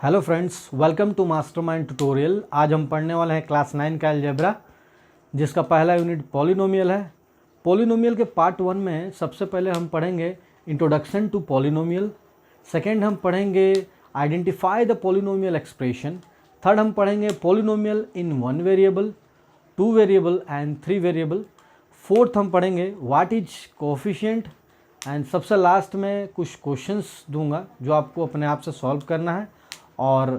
Hello friends, welcome to Mastermind tutorial. आज हम पढ़ने वाले हैं क्लास 9 का अलजेब्रा, जिसका पहला यूनिट पॉलिनोमियल है। पॉलिनोमियल के पार्ट 1 में सबसे पहले हम पढ़ेंगे इंट्रोडक्शन टू पॉलिनोमियल। सेकेंड हम पढ़ेंगे identify the polynomial expression. Third हम पढ़ेंगे polynomial in 1 variable, 2 variable and 3 variable. Fourth हम पढ़ेंगे व्हाट इज कोएफिशिएंट। एंड सबसे लास्ट में कुछ क्वेश्चंस दूंगा जो आपको अपने आप से सॉल्व करना है, और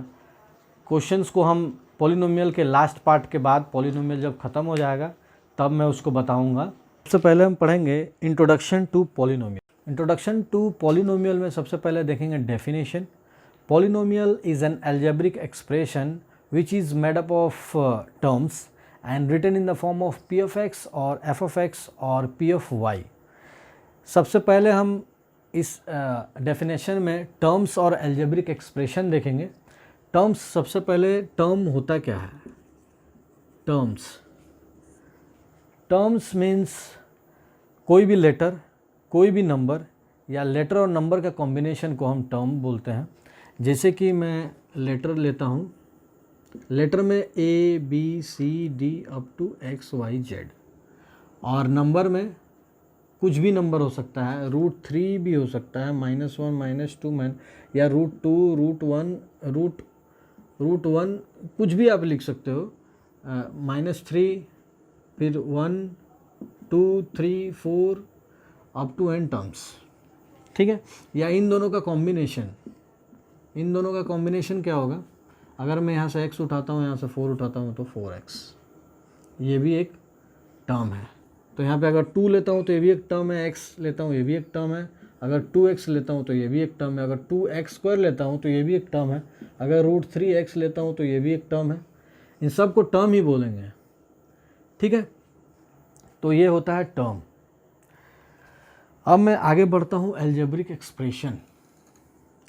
क्वेश्चंस को हम पॉलिनोमियल के लास्ट पार्ट के बाद, पॉलिनोमियल जब ख़त्म हो जाएगा तब मैं उसको बताऊंगा। सबसे पहले हम पढ़ेंगे introduction to polynomial. Introduction to polynomial में सबसे पहले देखेंगे definition. Polynomial is an algebraic expression which is made up of terms and written in the form of P of X और एफ ऑफ एक्स और पी ऑफ वाई। सबसे पहले हम इस डेफिनेशन में टर्म्स और अलजेब्रिक एक्सप्रेशन देखेंगे। Terms, सबसे पहले टर्म होता क्या है? टर्म्स मीन्स कोई भी लेटर, कोई भी नंबर या लेटर और नंबर का कॉम्बिनेशन को हम टर्म बोलते हैं। जैसे कि मैं लेटर लेता हूँ, लेटर में A B C D up to X Y Z, और नंबर में कुछ भी नंबर हो सकता है, √3 भी हो सकता है, -1 -2 या √2 √1 कुछ भी आप लिख सकते हो, -3 फिर 1 2 3 4 अप टू एन टर्म्स। ठीक है, या इन दोनों का कॉम्बिनेशन क्या होगा? अगर मैं यहाँ से x उठाता हूँ, यहाँ से 4 उठाता हूँ तो 4x, ये भी एक टर्म है। तो यहाँ पे अगर 2 लेता हूँ तो ये भी एक टर्म है, x लेता हूँ ये भी एक टर्म है, अगर 2x लेता हूँ तो ये भी एक टर्म है, अगर 2x² लेता हूँ तो ये भी एक टर्म है, अगर √3x लेता हूँ तो ये भी एक टर्म है। इन सब को टर्म ही बोलेंगे। ठीक है, तो ये होता है टर्म। अब मैं आगे बढ़ता हूँ अलजेब्रिक एक्सप्रेशन।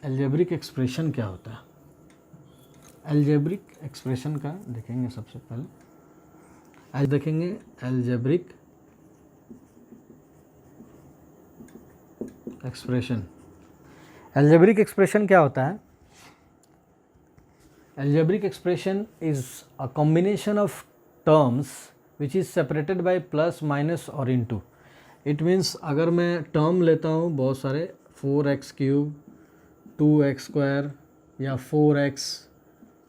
अलजेब्रिक एक्सप्रेशन क्या होता है? अलजेब्रिक एक्सप्रेशन का देखेंगे। सबसे पहले देखेंगे अलजेब्रिक एक्सप्रेशन। अलजेब्रिक एक्सप्रेशन क्या होता है? Algebraic expression is a combination of terms which is separated by plus minus और इनटू। इट मीन्स अगर मैं टर्म लेता हूँ बहुत सारे, 4x³ 2x² या 4x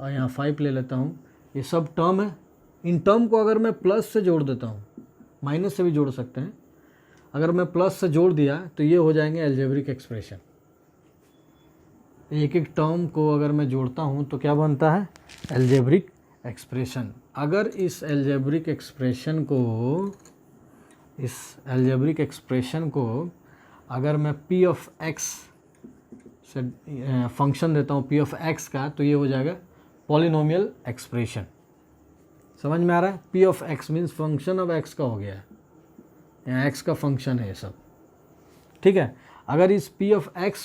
और यहाँ 5 ले लेता हूँ, ये सब टर्म है। इन टर्म को अगर मैं प्लस से जोड़ देता हूँ, माइनस से भी जोड़ सकते हैं, अगर मैं प्लस से जोड़ दिया तो ये हो जाएंगे अलजेब्रिक एक्सप्रेशन। एक एक टर्म को अगर मैं जोड़ता हूँ तो क्या बनता है? Algebraic expression. अगर इस अलजेब्रिक एक्सप्रेशन को अगर मैं पी ऑफ एक्स से फंक्शन देता हूँ, पी ऑफ एक्स का, तो ये हो जाएगा पॉलिनोमियल एक्सप्रेशन। समझ में आ रहा है? P of x means function of x का हो गया है, यहाँ x का फंक्शन है ये सब। ठीक है, अगर इस p ऑफ x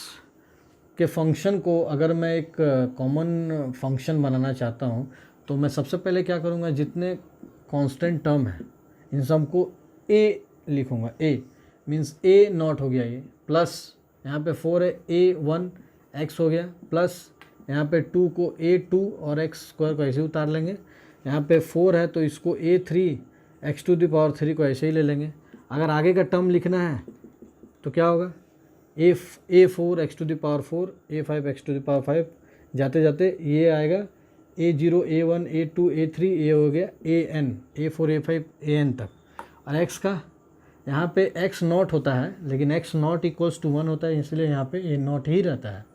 के फंक्शन को अगर मैं एक कॉमन फंक्शन बनाना चाहता हूँ तो मैं सबसे पहले क्या करूँगा, जितने कांस्टेंट टर्म है इन सब को a लिखूँगा। a मीन्स a0 हो गया, ये प्लस यहाँ पे 4 है, a1 x हो गया, प्लस यहाँ पे 2 को a2 और x² को ऐसे उतार लेंगे। यहाँ पे 4 है तो इसको a3 x⁻³ को ऐसे ही ले लेंगे। अगर आगे का टर्म लिखना है तो क्या होगा? a4 x⁴, a5 x⁵, जाते जाते ये आएगा a0 a1 a2 a3, ये हो गया an, a4 a5 an तक। और x का यहाँ पे x0 होता है, लेकिन x0 = 1 होता है, इसलिए यहाँ पे a0 ही रहता है।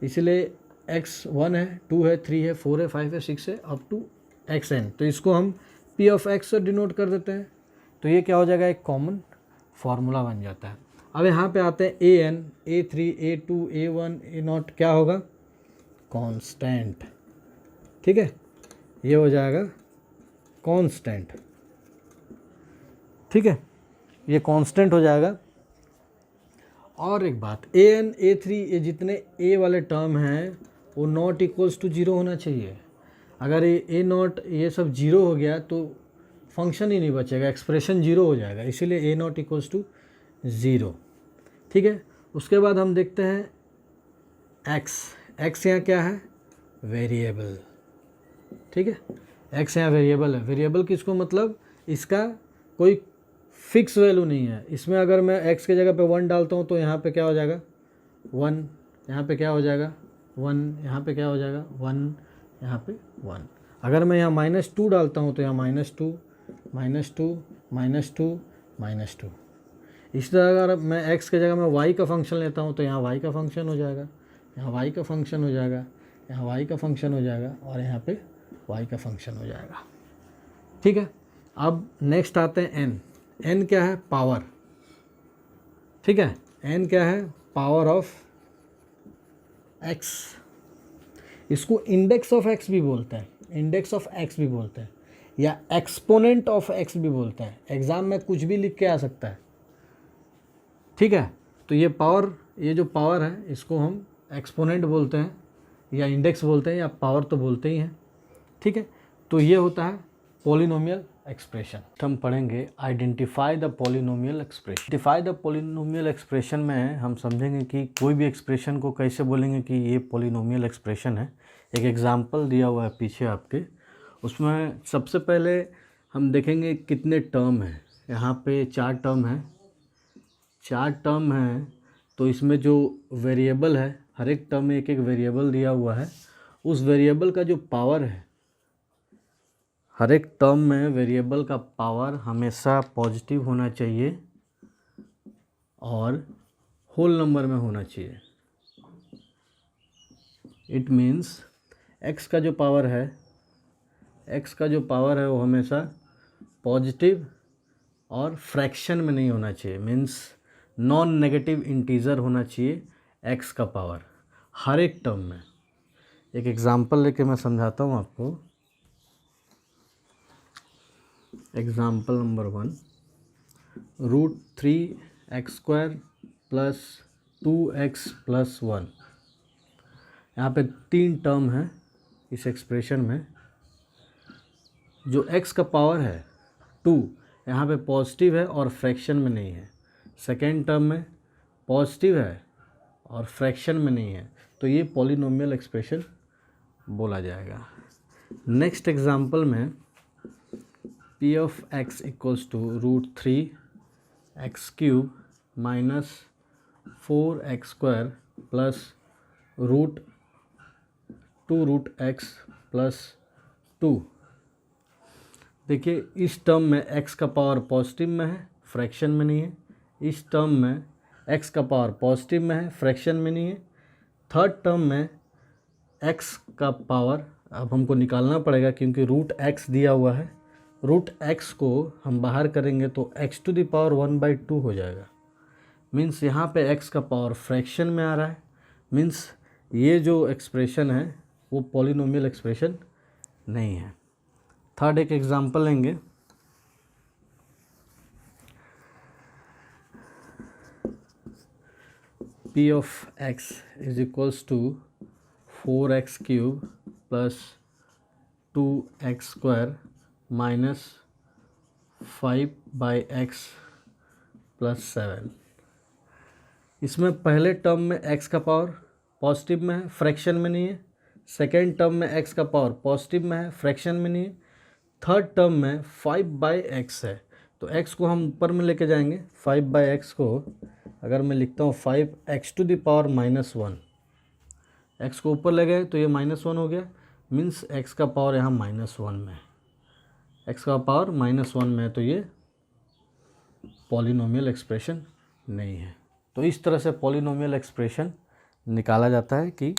इसलिए x 1 है, 2 है, 3 है, 4 है, 5 है, 6 है, अप टू xn। तो इसको हम p ऑफ x से डिनोट कर देते हैं। तो ये क्या हो जाएगा? एक कॉमन फार्मूला बन जाता है। अब यहाँ पे आते हैं an, a3 a2 a1 a0 क्या होगा? कांस्टेंट। ठीक है, ये हो जाएगा कांस्टेंट। ठीक है, ये कांस्टेंट हो जाएगा। और एक बात, an a3 ये जितने a वाले टर्म हैं वो नॉट इक्वल्स टू 0 होना चाहिए। अगर ये a0 ये सब 0 हो गया तो फंक्शन ही नहीं बचेगा, एक्सप्रेशन 0 हो जाएगा, इसीलिए a0 = 0। ठीक है, उसके बाद हम देखते हैं x। यहाँ क्या है? वेरिएबल। ठीक है, एक्स यहाँ वेरिएबल है। वेरिएबल किसको मतलब इसका कोई फिक्स वैल्यू नहीं है। इसमें अगर मैं एक्स की जगह पे 1 डालता हूँ तो यहाँ पे क्या हो जाएगा 1, यहाँ पे क्या हो जाएगा 1, यहाँ पे क्या हो जाएगा 1, यहाँ पे 1। अगर मैं यहाँ -2 डालता हूँ तो यहाँ -2, -2, -2, -2। इसी तरह अगर मैं x की जगह मैं y का फंक्शन लेता हूँ तो यहाँ y का फंक्शन हो जाएगा, यहाँ y का फंक्शन हो जाएगा, यहाँ y का फंक्शन हो जाएगा और यहाँ पे y का फंक्शन हो जाएगा। ठीक है, अब नेक्स्ट आते हैं n। n क्या है पावर। ठीक है, n क्या है पावर ऑफ x। इसको इंडेक्स ऑफ x भी बोलते हैं, इंडेक्स ऑफ x भी बोलते हैं या एक्सपोनेंट ऑफ x भी बोलते हैं। एग्ज़ाम में कुछ भी लिख के आ सकता है। ठीक है, तो ये पावर, ये जो पावर है इसको हम एक्सपोनेंट बोलते हैं या इंडेक्स बोलते हैं या पावर तो बोलते ही हैं। ठीक है, तो ये होता है पॉलिनोमियल एक्सप्रेशन। हम पढ़ेंगे identify the polynomial expression. Identify the polynomial expression में हम समझेंगे कि कोई भी एक्सप्रेशन को कैसे बोलेंगे कि ये पॉलिनोमियल एक्सप्रेशन है। एक एग्जांपल दिया हुआ है पीछे आपके, उसमें सबसे पहले हम देखेंगे कितने टर्म हैं। यहाँ पे 4 टर्म हैं, 4 टर्म हैं। तो इसमें जो वेरिएबल है, हर एक टर्म में एक एक वेरिएबल दिया हुआ है। उस वेरिएबल का जो पावर है, हर एक टर्म में वेरिएबल का पावर हमेशा पॉजिटिव होना चाहिए और होल नंबर में होना चाहिए। इट मीन्स x का जो पावर है, x का जो पावर है वो हमेशा पॉजिटिव और फ्रैक्शन में नहीं होना चाहिए। मीन्स नॉन नेगेटिव इंटीजर होना चाहिए x का पावर हर एक टर्म में। एक एग्जांपल लेके मैं समझाता हूँ आपको। Example number 1, √3x² plus 2x plus 1। यहाँ पे 3 टर्म है इस एक्सप्रेशन में। जो x का पावर है 2, यहाँ पे पॉजिटिव है और फ्रैक्शन में नहीं है। सेकेंड टर्म में पॉजिटिव है और फ्रैक्शन में नहीं है, तो ये पॉलिनोमियल एक्सप्रेशन बोला जाएगा। नेक्स्ट एग्जांपल में p of x equals to √3x³ minus 4x² plus √2√x plus 2। देखिए इस टर्म में x का पावर पॉजिटिव में है, फ्रैक्शन में नहीं है। इस टर्म में x का पावर पॉजिटिव में है, फ्रैक्शन में नहीं है। थर्ड टर्म में x का पावर अब हमको निकालना पड़ेगा क्योंकि √x दिया हुआ है। √x को हम बाहर करेंगे तो x⁴ हो जाएगा। मीन्स यहाँ पे x का पावर फ्रैक्शन में आ रहा है। मीन्स ये जो एक्सप्रेशन है वो पॉलिनोमियल एक्सप्रेशन नहीं है। थर्ड एक एग्जांपल लेंगे। p of x is equals to 4x³ plus 2x² minus 5/x plus 7। इसमें पहले टर्म में x का पावर पॉजिटिव में है, फ्रैक्शन में नहीं है। सेकेंड टर्म में x का पावर पॉजिटिव में है, फ्रैक्शन में नहीं है। थर्ड टर्म में 5/x है, तो x को हम ऊपर में लेके जाएंगे। 5/x को अगर मैं लिखता हूँ 5x⁻⁻1, x को ऊपर ले गए तो ये -1 हो गया। मीन्स x का पावर यहाँ -1 में है, x का पावर -1 में है, तो ये पॉलिनोमियल एक्सप्रेशन नहीं है। तो इस तरह से पॉलिनोमियल एक्सप्रेशन निकाला जाता है कि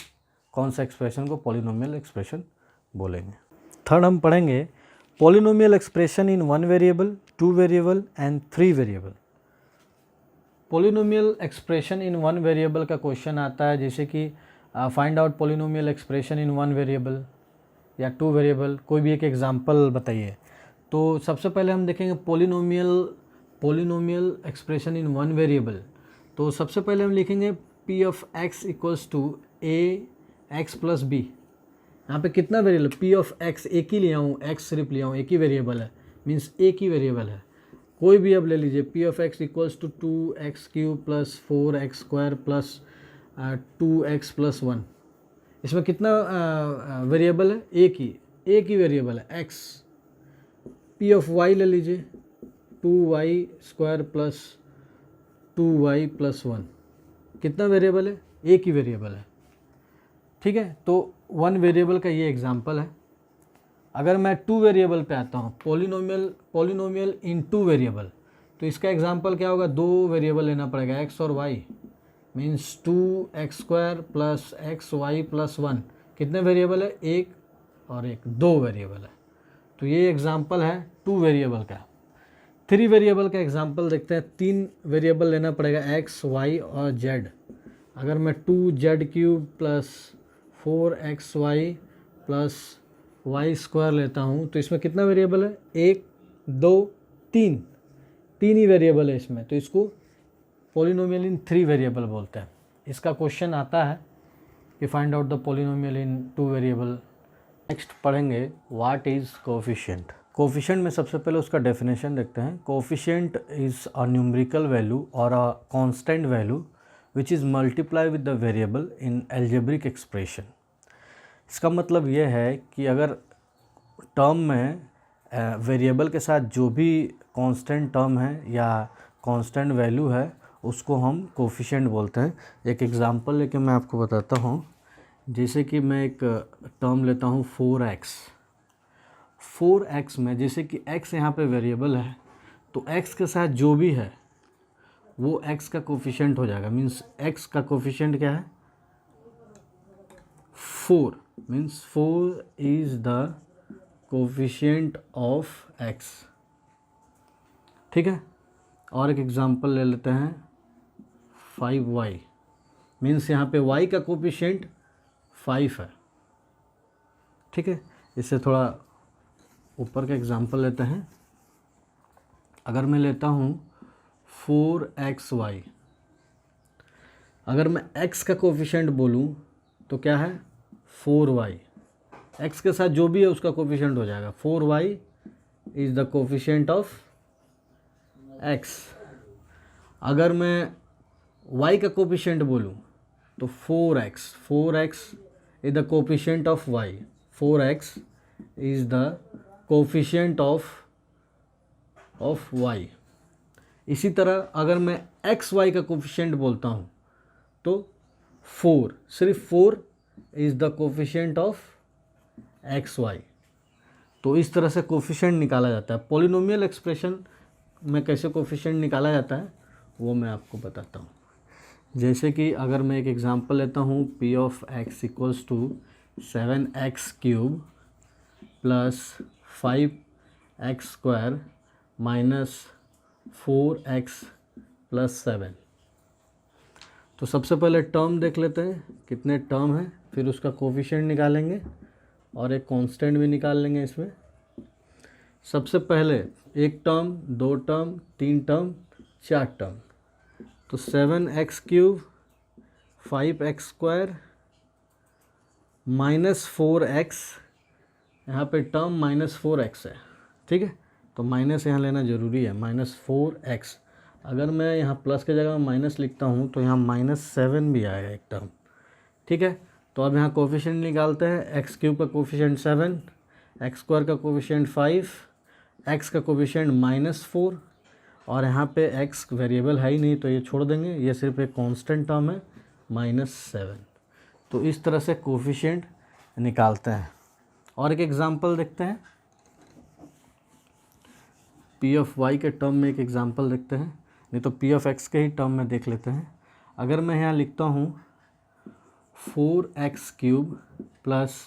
कौन सा एक्सप्रेशन को पॉलिनोमियल एक्सप्रेशन बोलेंगे। थर्ड हम पढ़ेंगे polynomial expression in 1 variable, 2 variable and 3 variable. Polynomial expression in 1 variable का क्वेश्चन आता है, जैसे कि find out polynomial expression in 1 variable या 2 वेरिएबल। कोई भी एक एग्जांपल बताइए। तो सबसे पहले हम देखेंगे पॉलिनोमियल एक्सप्रेशन इन 1 वेरिएबल। तो सबसे पहले हम लिखेंगे p of x equals to ax plus b। यहाँ पे कितना वेरिएबल, p ऑफ x एक ही लिया हूँ, x सिर्फ लिया हूँ, एक ही वेरिएबल है। मीन्स एक ही वेरिएबल है, कोई भी अब ले लीजिए। p of x equals to 2x³ plus 4x² plus 2x plus 1। इसमें कितना वेरिएबल है? एक ही वेरिएबल है x। पी ऑफ वाई ले लीजिए, 2y² प्लस 2y प्लस 1। कितना वेरिएबल है? एक ही वेरिएबल है। ठीक है, तो वन वेरिएबल का ये एग्जांपल है। अगर मैं टू वेरिएबल पे आता हूँ, पॉलिनोमियल इन टू वेरिएबल, तो इसका एग्जांपल क्या होगा? दो वेरिएबल लेना पड़ेगा, x और y, means 2x² plus xy plus 1। कितने वेरिएबल है? एक और एक, दो वेरिएबल है। तो ये एग्जांपल है टू वेरिएबल का। थ्री वेरिएबल का एग्जांपल देखते हैं। तीन वेरिएबल लेना पड़ेगा, x, y और z। अगर मैं 2z³ plus 4xy plus y² लेता हूँ तो इसमें कितना वेरिएबल है? एक, दो, तीन ही वेरिएबल है इसमें, तो इसको पॉलिनोमियल इन थ्री वेरिएबल बोलते हैं। इसका क्वेश्चन आता है कि find out the polynomial in two variable. Next पढ़ेंगे व्हाट इज़ कोफिशिएंट। कोफिशिएंट में सबसे पहले उसका डेफिनेशन देखते हैं। Coefficient is a numerical value और a constant value which is multiply with the variable in algebraic expression. इसका मतलब ये है कि अगर टर्म में वेरिएबल के साथ जो भी कांस्टेंट टर्म है या कांस्टेंट वैल्यू है उसको हम कोफिशिएंट बोलते हैं। एक एग्जांपल लेके मैं आपको बताता हूँ। जैसे कि मैं एक टर्म लेता हूँ 4x। 4x में जैसे कि x यहाँ पे वेरिएबल है, तो x के साथ जो भी है वो x का कोफिशिएंट हो जाएगा। मीन्स x का कोफिशिएंट क्या है? 4। Means 4 is the coefficient of x। ठीक है, और एक एग्जांपल ले लेते हैं 5y। मीन्स यहाँ पे y का कोफिशिएंट 5 है। ठीक है, इससे थोड़ा ऊपर का एग्जांपल लेते हैं। अगर मैं लेता हूँ 4xy, अगर मैं x का कोफिशिएंट बोलूँ तो क्या है? 4y। x के साथ जो भी है उसका कोफिशिएंट हो जाएगा। 4y is the coefficient of x। अगर मैं y का कोफिशिएंट बोलूँ तो 4x is the coefficient of y। 4x is the coefficient of y। इसी तरह अगर मैं xy का कोफिशिएंट बोलता हूँ तो 4, सिर्फ 4 is the coefficient of xy। तो इस तरह से कोफिशिएंट निकाला जाता है। पॉलिनोमियल एक्सप्रेशन में कैसे कोफिशिएंट निकाला जाता है वो मैं आपको बताता हूँ। जैसे कि अगर मैं एक एग्जांपल लेता हूँ, p of x equals to 7x³ plus 5x² minus 4x plus 7। तो सबसे पहले टर्म देख लेते हैं कितने टर्म हैं, फिर उसका कोफिशिएंट निकालेंगे और एक कांस्टेंट भी निकाल लेंगे इसमें। सबसे पहले एक टर्म, दो टर्म, तीन टर्म, चार टर्म। तो 7x³ 5x² माइनस 4x, यहाँ पे टर्म -4x है। ठीक है, तो माइनस यहाँ लेना ज़रूरी है, -4x। अगर मैं यहाँ प्लस के जगह माइनस लिखता हूँ तो यहाँ -7 भी आएगा एक टर्म। ठीक है, तो अब यहाँ कोफिशिएंट निकालते हैं। x³ का कोफिशिएंट 7, x² का कोफिशिएंट 5, x का कोफिशिएंट -4 और यहाँ पे x वेरिएबल है ही नहीं तो ये छोड़ देंगे, ये सिर्फ एक कांस्टेंट टर्म है -7। तो इस तरह से कोफिशिएंट निकालते हैं। और एक एग्जांपल देखते हैं, p ऑफ y के टर्म में एक एग्जांपल देखते हैं, नहीं तो p ऑफ x के ही टर्म में देख लेते हैं। अगर मैं यहाँ लिखता हूँ 4x³ plus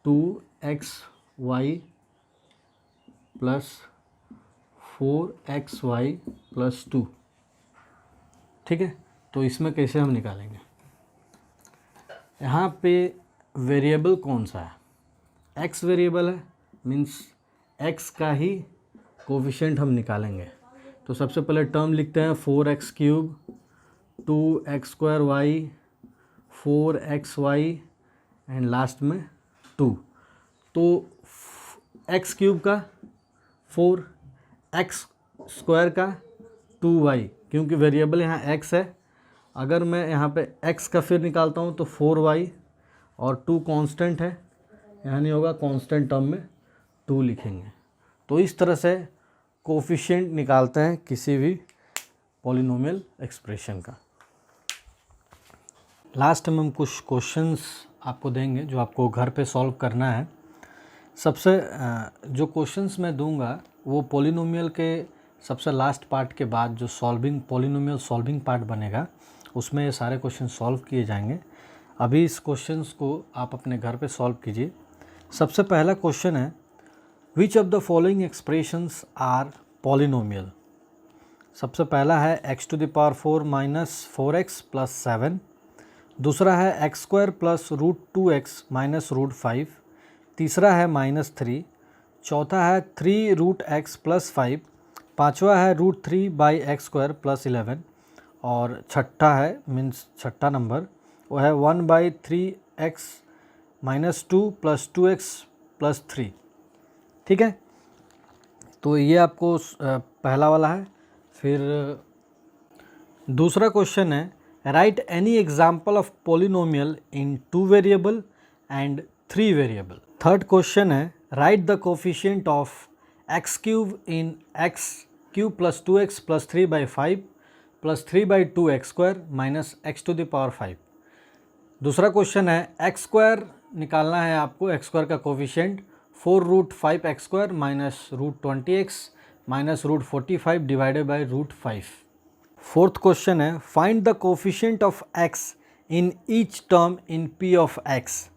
2xy plus 4xy plus 2। ठीक है, तो इसमें कैसे हम निकालेंगे? यहाँ पे वेरिएबल कौन सा है? x वेरिएबल है, मीन्स x का ही कोफिशिएंट हम निकालेंगे। तो सबसे पहले टर्म लिखते हैं 4x³ 2x²y 4xy and last में 2। तो x³ का 4, x² का 2y, क्योंकि वेरिएबल यहाँ x है। अगर मैं यहाँ पे x का फिर निकालता हूँ तो 4y, और 2 कांस्टेंट है, यहाँ नहीं होगा, कांस्टेंट टर्म में 2 लिखेंगे। तो इस तरह से कोफिशिएंट निकालते हैं किसी भी पॉलिनोमियल एक्सप्रेशन का। लास्ट में हम कुछ क्वेश्चंस आपको देंगे जो आपको घर पे सॉल्व करना है। सबसे जो क्वेश्चंस मैं दूंगा वो पॉलिनोमियल के सबसे लास्ट पार्ट के बाद जो पॉलिनोमियल सॉल्विंग पार्ट बनेगा उसमें ये सारे क्वेश्चन सॉल्व किए जाएंगे। अभी इस क्वेश्चंस को आप अपने घर पे सॉल्व कीजिए। सबसे पहला क्वेश्चन है, which of the following expressions are polynomial. सबसे पहला है x⁴ माइनस 4x प्लस 7, दूसरा है x² प्लस √2x माइनस √5, तीसरा है -3, चौथा है 3√x प्लस 5, पाँचवा है √3/x² प्लस 11 और छठा है छठा नंबर वो है 1/3x minus 2 plus 2x plus 3। ठीक है, तो ये आपको पहला वाला है। फिर दूसरा क्वेश्चन है, write any example of polynomial in 2 variable and 3 variable. Third question है, write the coefficient of x³ in x³ plus 2x plus 3/5 plus 3/2x² minus x⁵। दूसरा क्वेश्चन है, x² निकालना है आपको, x² का coefficient 4√5x² minus √20x minus √45 divided by √5। Fourth question है, find the coefficient of x in each term in p of x।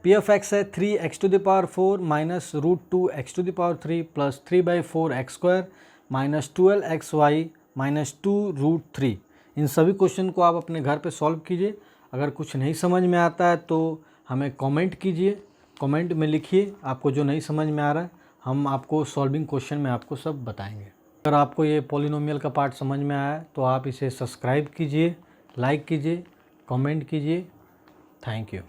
p of x है 3x⁴ minus √2x⁴ plus 3/4x² minus 12xy minus 2√3। इन सभी क्वेश्चन को आप अपने घर पे सॉल्व कीजिए। अगर कुछ नहीं समझ में आता है तो हमें कमेंट कीजिए, कमेंट में लिखिए आपको जो नहीं समझ में आ रहा है, हम आपको सॉल्विंग क्वेश्चन में आपको सब बताएंगे। अगर आपको ये पॉलिनोमियल का पार्ट समझ में आया है तो आप इसे सब्सक्राइब कीजिए, लाइक कीजिए, कमेंट कीजिए। Thank you.